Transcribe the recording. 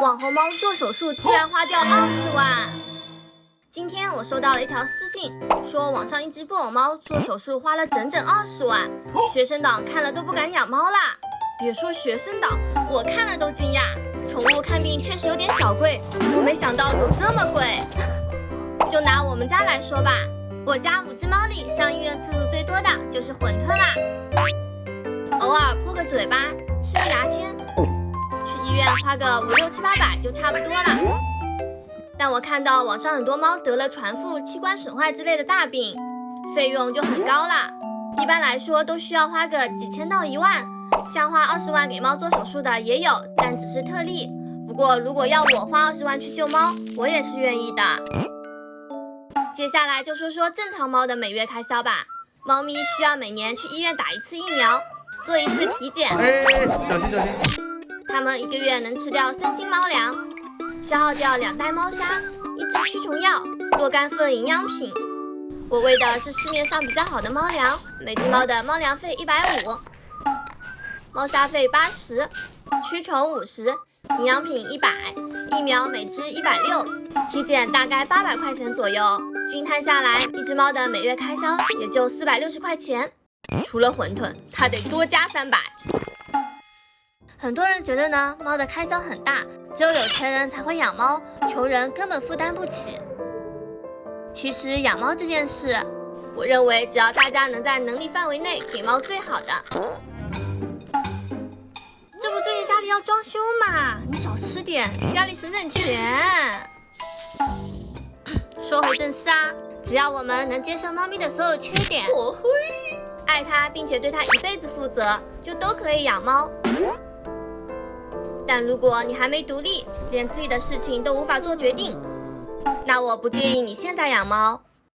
网红猫做手术居然花掉20万。今天我收到了一条私信，说网上一只布偶猫做手术花了整整20万，学生党看了都不敢养猫啦。别说学生党，我看了都惊讶。宠物看病确实有点小贵，我没想到有这么贵。就拿我们家来说吧，我家5只猫里上医院次数最多的就是馄饨啦，偶尔破个嘴巴，吃个牙签，去医院花个5、6、7、800就差不多了。但我看到网上很多猫得了传腹、器官损坏之类的大病，费用就很高啦。一般来说都需要花个几千到1万，像花20万给猫做手术的也有，但只是特例。不过如果要我花20万去救猫，我也是愿意的。接下来就说说正常猫的每月开销吧。猫咪需要每年去医院打1次疫苗，做1次体检。小心小心。它们1个月能吃掉3斤猫粮，消耗掉2袋猫砂、1支驱虫药、若干份营养品。我喂的是市面上比较好的猫粮，每只猫的猫粮费150，猫砂费80，驱虫50，营养品100，疫苗每只160，体检大概800块钱左右。均摊下来，一只猫的每月开销也就460块钱。除了馄饨，它得多加300。很多人觉得呢，猫的开销很大，只有有钱人才会养猫，穷人根本负担不起。其实养猫这件事，我认为只要大家能在能力范围内给猫最好的。这不最近家里要装修嘛，你少吃点，家里省省钱。说回正事啊，只要我们能接受猫咪的所有缺点，我会爱它，并且对它一辈子负责，就都可以养猫。但如果你还没独立，连自己的事情都无法做决定，那我不建议你现在养猫，